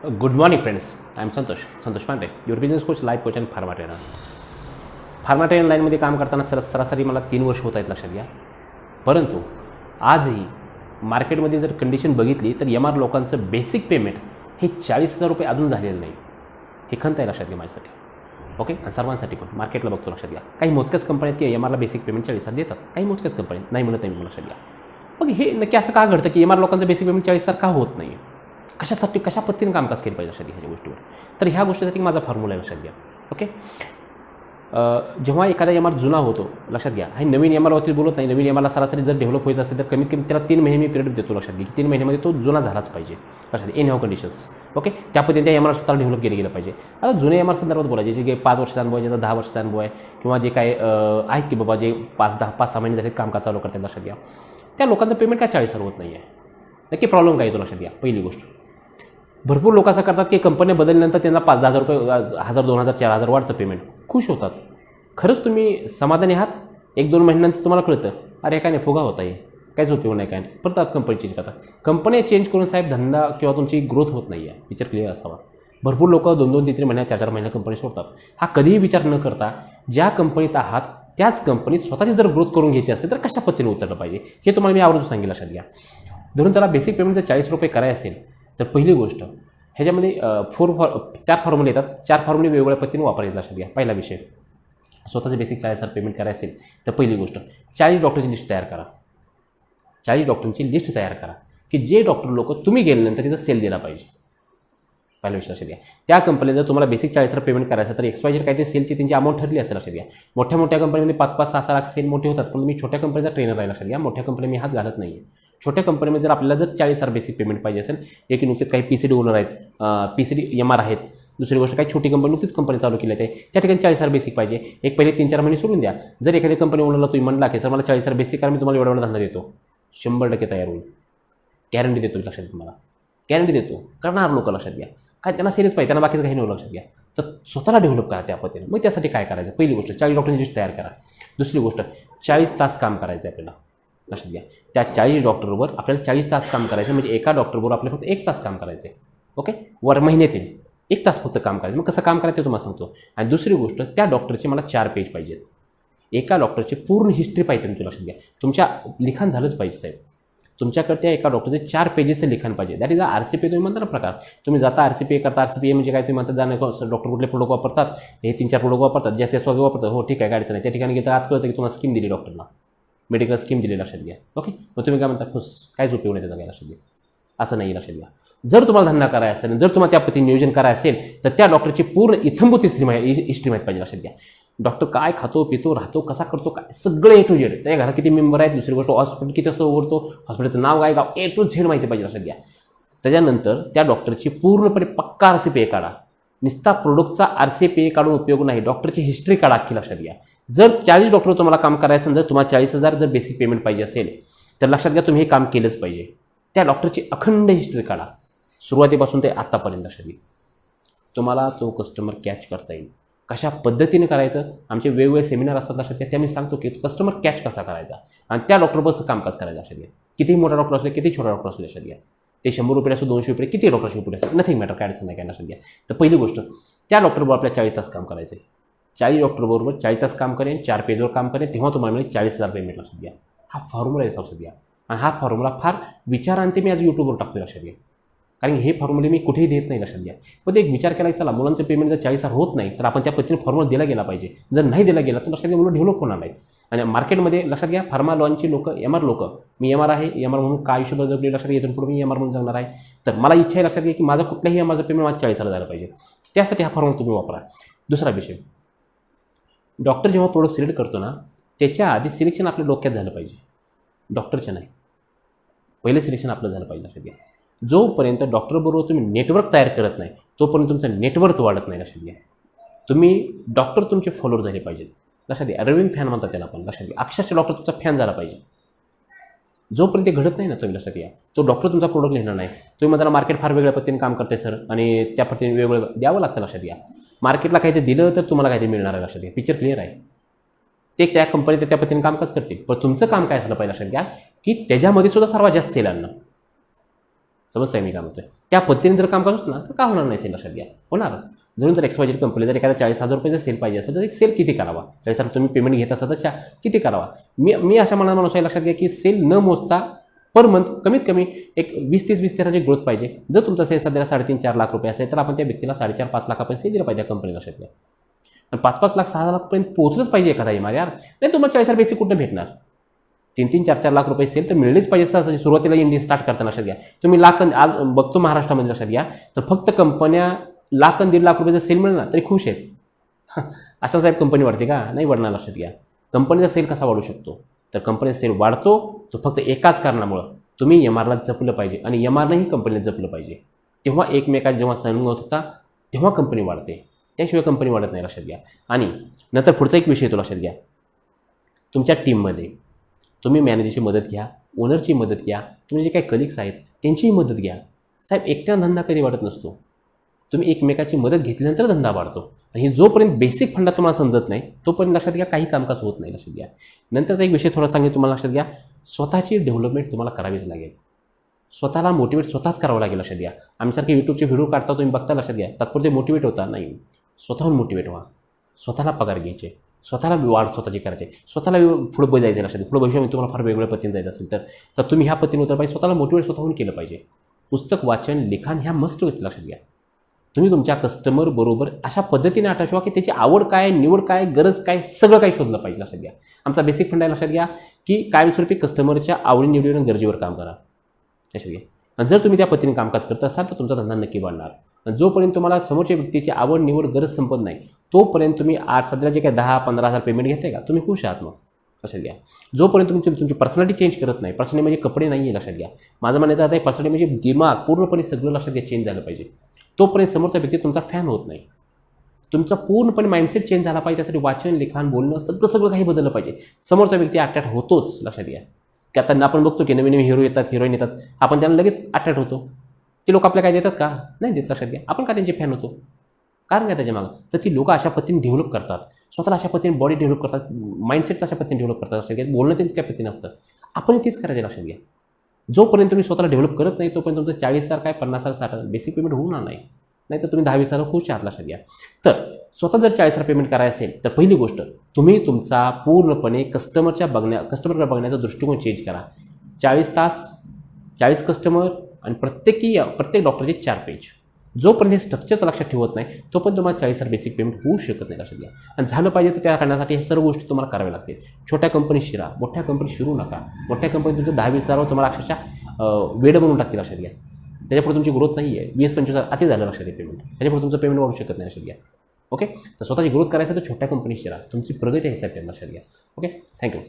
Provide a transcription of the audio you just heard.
Good morning friends, I am Santosh Pande, your business coach, life coach आणि pharma trainer. Pharma trainer लाईनमध्ये काम करताना सरासरी मला 3 वर्ष होत आहेत, लक्षात घ्या. परंतु आजही मार्केटमध्ये जर कंडिशन बघितली तर एम आर लोकांचं बेसिक पेमेंट हे 40,000 रुपये अजून झालेलं नाही. हे खंत आहे, लक्षात घ्या माझ्यासाठी. ओके, आणि सर्वांसाठी पण मार्केटला बघतो, लक्षात घ्या. काही मोजक्याच कंपन्या की एम आरला बेसिक पेमेंट 40,000 देतात, काही मोजक्याच कंपन्या नाही म्हणत नाही, लक्षात घ्या. मग हे नक्की असं का घडतं की एम आर लोकांचं बेसिक पेमेंट 40,000 का होत नाही? कशासाठी, कशा पद्धतीने कामकाज केलं पाहिजे, लक्षात घ्या ह्याच्या गोष्टीवर. तर ह्या गोष्टीसाठी माझा फॉर्म्युला आहे, लक्षात घ्या. ओके, जेव्हा एखादा एम आर जुना होतो, लक्षात घ्या, हे नवीन एम आरवरती बोलत नाही. नवीन एम आरला सरासरी जर डेव्हलप व्हायचं असेल तर कमीत कमी त्याला 3 महिने मी पिरियड देतो, लक्षात घ्या. 3 महिन्यामध्ये तो जुना झालाच पाहिजे, लक्षात घ्या. In how conditions. ओके, त्या पद्धतीने त्या एम आर स्वतःला डेव्हलप केलं गेलं पाहिजे. आता जुने एम आर संदर्भात बोलायचे जे 5 वर्षाचा अनुभव आहे, ज्याचा 10 वर्षाचा अनुभव आहे, किंवा जे काय आहेत की बाबा जे 5-6 महिने झाले कामकाज चालू करतात, लक्षात घ्या. त्या लोकांचं पेमेंट काय 40,000 होत नाही आहे. नक्की प्रॉब्लेम काय येतो, लक्षात घ्या. पहिली गोष्ट, भरपूर लोक असं करतात की कंपन्या बदलल्यानंतर त्यांना 5-10 रुपये, 1,000, 2,000, 4,000 वाढतं पेमेंट, खुश होतात. खरंच तुम्ही समाधानी आहात? 1-2 महिन्यानंतर तुम्हाला कळतं, अरे काय नाही, फुगा होता आहे, काहीच उपयोग नाही, काय नाही. परत कंपनी चेंज करतात. कंपन्या चेंज करून साहेब धंदा किंवा तुमची ग्रोथ होत नाही आहे. विचार क्लिअर असावा. भरपूर लोक 2-2, 3-3 महिन्या, 4-4 महिन्या कंपनी सोडतात. हा कधीही विचार न करता ज्या कंपनीत आहात त्याच कंपनीत स्वतःची जर ग्रोथ करून घ्यायची असेल तर कशा पद्धतीने उतरलं पाहिजे हे तुम्हाला मी आवर्जून सांगितलं, लक्षात घ्या. धरून चला बेसिक पेमेंट जर 40 रुपये करायचं असेल तर पहिली गोष्ट, ह्याच्यामध्ये 4 फॉर्म्युले येतात. 4 फॉर्म्युले वेगवेगळ्या पद्धतीने वापरायचे, लक्षात घ्या. पहिला विषय, स्वतःचं बेसिक 40,000 पेमेंट करायचं असेल तर पहिली गोष्ट 40 डॉक्टरची लिस्ट तयार करा. 40 डॉक्टरांची लिस्ट तयार करा की जे डॉक्टर लोक तुम्ही गेल्यानंतर तिथं सेल दिला पाहिजे. पहिला विषय, लक्षात घ्या. त्या कंपनीला जर तुम्हाला बेसिक 40,000 पेमेंट करायचं तर XYZ काही ते सेलची त्यांची अमाऊंट ठरली असेल, लक्षात घ्या. मोठ्या मोठ्या कंपनीमध्ये 5-5, 6-6 लाख सेल मोठे होतात, पण मी छोट्या कंपनीचा ट्रेनर आहे, लक्षात घ्या. मोठ्या कंपनी मी हात घालत नाही आहे. छोट्या कंपनीमध्ये जर आपल्याला जर 40,000 बेसिक पेमेंट पाहिजे असेल, एक नुकतेच काही PCD ओनर आहेत, PCD MR आहेत. दुसरी गोष्ट, काही छोटी कंपनी नुकतीच कंपनी चालू केली आहे, त्या ठिकाणी 40,000 बेसिक पाहिजे. एक पहिले 3-4 महिने सोडून द्या. जर एखाद्या कंपनी ओनरला तुम्ही म्हणला की सर मला 40,000 बेसिक करा, मी तुम्हाला एवढा धंदा देतो, 100% तयार होईल. गॅरंटी देतो, लक्षात घ्या. तुम्हाला गॅरंटी देतो. करणार लोक, लक्षात घ्या. काय त्यांना सिरियस पाहिजे, त्यांना बाकीचं काही नाही, लक्षात घ्या. तर स्वतःला डेव्हलप करा त्या पद्धतीने. मग त्यासाठी काय करायचं, पहिली गोष्ट 40 डॉक्टरांची लिस्ट तयार करा. दुसरी गोष्ट, 40 तास काम करायचं आहे आपल्याला, लक्षात घ्या. त्या 40 डॉक्टरवर आपल्याला 40 तास काम करायचं, म्हणजे एका डॉक्टरवर आपल्याला फक्त 1 तास काम करायचं आहे. ओके, महिन्यातील 1 तास फक्त काम करायचं. मग कसं काम करायचं तुम्हाला सांगतो. आणि दुसरी गोष्ट, त्या डॉक्टरचे मला 4 पेज पाहिजेत. एका डॉक्टरची पूर्ण हिस्ट्री पाहिजे तुमची, लक्षात घ्या. तुमच्या लिखाण झालंच पाहिजे साहेब. तुमच्याकडे त्या एका डॉक्टरचे 4 पेजेसचं लिखाण पाहिजे. दॅट इज RCPA तुम्ही म्हणता ना प्रकार. तुम्ही जाता RCPA करता. RCPA म्हणजे काय, तुम्ही म्हणता जाणं डॉक्टर कुठले प्रोडक्ट वापरतात, हे 3-4 प्रोडक्ट वापरतात, जास्त स्वागत वापरतात. हो ठीक आहे, गाडीचं नाही. त्या ठिकाणी घेता आज कळतं की तुम्हाला स्कीम दिली डॉक्टरला, मेडिकल स्कीम दिली, लक्षात घ्या. ओके, मग तुम्ही काय म्हणता, खुश, काहीच उपयोग नाही त्याचा, काय, लक्षात घ्या. असं नाही, लक्षात घ्या. जर तुम्हाला धंदा करायचा असेल, जर तुम्हाला त्या पद्धतीने नियोजन करायचं असेल तर त्या डॉक्टरची पूर्ण इथंभूत हिस्ट्री माहीत पाहिजे, लक्षात घ्या. डॉक्टर काय खातो, पितो, राहतो, कसा करतो, काय, सगळं A to Z. त्या घरात किती मेंबर आहेत, दुसरी गोष्ट हॉस्पिटल किती असं उघडतो, हॉस्पिटलचं नाव काय, गाव, A to Z माहिती पाहिजे, लक्षात घ्या. त्याच्यानंतर त्या डॉक्टरची पूर्णपणे पक्का RCPA काढा. नुसता प्रोडक्टचा RCPA काढून उपयोग नाही, डॉक्टरची हिस्ट्री काढा अख्खी, लक्षात घ्या. जर 40 डॉक्टर तुम्हाला काम करायचं असेल, जर तुम्हाला 40,000 जर बेसिक पेमेंट पाहिजे असेल तर लक्षात घ्या तुम्ही हे काम केलंच पाहिजे. त्या डॉक्टरची अखंड हिस्ट्री काढा, सुरुवातीपासून ते आत्तापर्यंत, लक्षात घ्या. तुम्हाला तो कस्टमर कॅच करता येईल. कशा पद्धतीने करायचं, आमचे वेगवेगळे सेमिनार असतात, लक्षात घ्या. त्या मी सांगतो की कस्टमर कॅच कसा करायचा आणि त्या डॉक्टरबरोबर कामकाज करायचं, लक्षात घ्या. कितीही मोठा डॉक्टर असले, किती छोटा डॉक्टर असले, लक्षात घ्या. ते 100 रुपये असो, 200 रुपये, किती डॉक्टरशी रुपये असतात, नथिंग मॅटर, काय अडचण नाही, काय, लक्षात घ्या. तर पहिली गोष्ट, त्या डॉक्टरबरोबर आपल्याला 40 तास काम करायचं आहे. 40 डॉक्टरबरोबर 40 तास काम करेन, 4 पेजवर काम करेन, तेव्हा तुम्हाला मिळेल 40,000 पेमेंट, लक्षात घ्या. हा फॉर्म्युला आहे, लक्षात घ्या. आणि हा फॉर्म्युला फार विचारांती मी आज यूट्यूबवर टाकतो, लक्षात घ्या. कारण हे फॉर्म्युले मी कुठेही देत नाही, लक्षात घ्या. पण ते एक विचार केला की चला मुलांचं पेमेंट जर 40,000 होत नाही तर आपण त्या पद्धतीने फॉर्म्युला दिला गेला पाहिजे. जर नाही दिला गेला तर लक्षात घ्या मुलं डेव्हलप होणार नाहीत. आणि मार्केटमध्ये, लक्षात घ्या, फार्मा लॉनची लोक, MR लोक, मी MR आहे, MR म्हणून काय आयुष्यभर जगले, लक्षात घ्या. इथून पुढे मी MR म्हणून जगणार आहे. तर मला इच्छा आहे, लक्षात घ्या, की माझं कुठल्याही MRचं पेमेंट माझं 40,000 झालं पाहिजे. त्यासाठी हा फॉर्म्युला तुम्ही वापरा. दुसरा विषय, डॉक्टर जेव्हा प्रोडक्ट सिलेक्ट करतो ना त्याच्या आधी सिलेक्शन आपल्या डोक्यात झालं पाहिजे, डॉक्टरचं नाही. पहिलं सिलेक्शन आपलं झालं पाहिजे, लक्षात घ्या. जोपर्यंत डॉक्टरबरोबर तुम्ही नेटवर्क तयार करत नाही तोपर्यंत तुमचं नेटवर्क वाढत नाही, लक्षात घ्या. तुम्ही डॉक्टर तुमचे फॉलोअर झाले पाहिजेत, लक्षात घ्या. रविंग फॅन म्हणतात त्याला पण, लक्षात घ्या. अक्षरशः डॉक्टर तुमचा फॅन झाला पाहिजे. जोपर्यंत ते घडत नाही ना तुम्ही, लक्षात घ्या, तो डॉक्टर तुमचा प्रोडक्ट लिहिणार नाही. तुम्ही माझा मार्केट फार वेगळ्या पद्धतीने काम करते सर आणि त्या पद्धतीने वेगवेगळं द्यावं लागतं, लक्षात घ्या. मार्केटला काहीतरी दिलं तर तुम्हाला काहीतरी मिळणार आहे, लक्षात घ्या. पिक्चर क्लिअर आहे. ते त्या कंपनीत त्या पद्धतीने कामकाज करतील, पण तुमचं काम काय असलं पाहिजे, लक्षात घ्या, की त्याच्यामध्ये सुद्धा सर्वात जास्त सेल आणणं. समजतंय मी काय म्हणतोय. त्या पद्धतीने जर काम करतोस ना तर का होणार नाही सेल लक्षात घ्या, होणार. जरूर जर एक्सवायझेड कंपनी जर एखाद्या 40,000 रुपयाचा सेल पाहिजे असेल तर एक सेल किती करावा, 40,000 तुम्ही पेमेंट घेत असाल तर किती करावा. मी अशा मनात माणूस आहे लक्षात घ्या की सेल न मोजता पर मंथ कमीत कमी एक 20-30 ग्रोथ पाहिजे. जर तुमचा सेल सध्याला 3.5-4 लाख रुपये असेल तर आपण त्या व्यक्तीला 4.5-5 लाखापर्यंत सेल दिला पाहिजे कंपनी लक्षात घ्या. आणि 5-5 लाख 6 लाखपर्यंत पोहोचलंच पाहिजे एखादा इमार यार. नाही तुम्हाला 40,000 बेसिक कुठं भेटणार. 3-4 लाख रुपये सेल तर मिळलेच पाहिजे. सहसा सुरुवातीला इंडिया स्टार्ट करताना लक्षात घ्या. तुम्ही लाख आज बघतो महाराष्ट्रामध्ये लक्षात घ्या तर फक्त कंपन्या 1,00,000-1.5 लाख रुपयाचा सेल मिळेल ना तरी खुश आहेत. अशा साहेब कंपनी वाढते का, नाही वाढणार लक्षात घ्या. कंपनीचा सेल कसा वाढू शकतो तर कंपनीचा सेल वाढतो तो फक्त एकाच कारणामुळं, तुम्ही एमआरला जपलं पाहिजे आणि एमआरलाही कंपनीला जपलं पाहिजे. तेव्हा एकमेकात जेव्हा संगत होता तेव्हा कंपनी वाढते, त्याशिवाय कंपनी वाढत नाही लक्षात घ्या. आणि नंतर पुढचा एक विषय तो लक्षात घ्या, तुमच्या टीममध्ये तुम्ही मॅनेजरची मदत घ्या, ओनरची मदत घ्या, तुमचे जे काही कलिग्स आहेत त्यांचीही मदत घ्या. साहेब एकट्यानं धंदा कधी वाढत नसतो, तुम्ही एकमेकाची मदत घेतल्यानंतर धंदा वाढतो. आणि जोपर्यंत बेसिक फंडा तुम्हाला समजत नाही तोपर्यंत लक्षात घ्या काही कामकाज होत नाही लक्षात घ्या. नंतरचा एक विषय थोडा सांगेल तुम्हाला लक्षात घ्या, स्वतःची डेव्हलपमेंट तुम्हाला करावीच लागेल. स्वतःला मोटिवेट स्वतःच करावं लागेल लक्षात घ्या. आमच्यासारखे यूट्यूबचे व्हिडिओ काढता तुम्ही बघता लक्षात घ्या, तात्पुरते मोटिवेट होता नाही, स्वतःहून मोटिवेट व्हा. स्वतःला पगार घ्यायचे, स्वतःला वाढ स्वतःची करायचे, स्वतःला पुढे जायचं लक्षात घ्या. पुढे भविष्यामध्ये तुम्हाला फार वेगवेगळ्या पद्धतीने जायचं असेल तर तुम्ही ह्या पद्धतीने उतर पाहिजे. स्वतःला मोटिवेट स्वतःहून केलं पाहिजे. पुस्तक वाचन लिखाण ह्या मस्ट लक्षात घ्या. तुम्ही तुमच्या कस्टमर बरोबर अशा पद्धतीने अटॅच व्हा की त्याची आवड काय, निवड काय, गरज काय, सगळं काही शोधलं पाहिजे लक्षात घ्या. आमचा बेसिक फंड आहे लक्षात घ्या की कायमस्वरूपी कस्टमरच्या आवडी निवडीवर गरजेवर काम करा लक्षात घ्या. आणि जर तुम्ही त्या पद्धतीने कामकाज करत असाल तर तुमचा धंदा नक्की वाढणार. आणि जोपर्यंत तुम्हाला समोरच्या व्यक्तीची आवड निवड गरज संपत नाही तोपर्यंत तुम्ही आज सध्या जे काही 10-15 हजार पेमेंट घेते का तुम्ही खुश आहात मग लक्षात घ्या. जोपर्यंत तुमची पर्सनॅलिटी चेंज करत नाही, पर्सनॅलिटी म्हणजे कपडे नाही आहे लक्षात घ्या. माझं म्हणायचं आता पर्सनॅलिटी म्हणजे दिमाग पूर्णपणे सगळं लक्षात घ्या चेंज झालं पाहिजे. तोपर्यंत समोरचा व्यक्ती तुमचा फॅन होत नाही. तुमचा पूर्णपणे माइंडसेट चेंज झाला पाहिजे. त्यासाठी वाचन लिखाण बोलणं सगळं काही बदललं पाहिजे. समोरचा व्यक्ती अट्रॅक्ट होतोच लक्षात घ्या. की आता आपण बघतो की नवीन हिरो येतात, हिरोईन येतात, आपण त्यांना लगेच अट्रॅक्ट होतो. ते लोक आपल्याला काय देतात का, नाही देत लक्षात घ्या. आपण का त्यांचे फॅन होतो, कारण काय त्याच्या मागं तर ती लोक अशा पद्धतीने डेव्हलप करतात, स्वतःला अशा पद्धतीने बॉडी डेव्हलप करतात, माइंडसेट अशा पद्धतीने डेव्हलप करतात लक्षात घ्या. बोलणं त्यांचं त्या पद्धतीने असतं. आपण तेच करायचं लक्षात घ्या. जोपर्यंत तुम्ही स्वतःला डेव्हलप करत नाही तोपर्यंत तुमचं 40,000 काय 50,000 60,000 बेसिक पेमेंट होणार नाही. नाही तर तुम्ही 10-20,000 खुश आहात लक्षात घ्या. तर स्वतः जर 40,000 पेमेंट करायचं असेल तर पहिली गोष्ट तुम्ही तुमचा पूर्णपणे कस्टमरकडे बघण्याचा दृष्टिकोन चेंज करा. 40 तास 40 कस्टमर आणि प्रत्येक डॉक्टरचे 4 पेज. जोपर्यंत हे स्ट्रक्चर लक्षात ठेवत नाही तोपर्यंत तुम्हाला 40,000 बेसिक पेमेंट होऊ शकत नाही लक्षात घ्या. आणि झालं पाहिजे तर त्या करण्यासाठी हे सर्व गोष्टी तुम्हाला कराव्या लागतील. छोट्या कंपनीत शिरा, मोठ्या कंपनीत शिरू नका. मोठ्या कंपनीत तुमचं 10-20,000 तुम्हाला अक्षरशः वेड बनवून टाकतील लक्षात घ्या. त्याच्यापुढे तुमची ग्रोथ नाही आहे. 20-25,000 अति झालं लक्षात घ्या पेमेंट. त्याच्यापुढे तुमचं पेमेंट वाढू शकत नाही लक्षात घ्या. ओके, तर स्वतःची ग्रोथ करायचं तर छोट्या कंपनीत शिरा, तुमची प्रगती आहे साहेब लक्षात घ्या. Okay, thank you.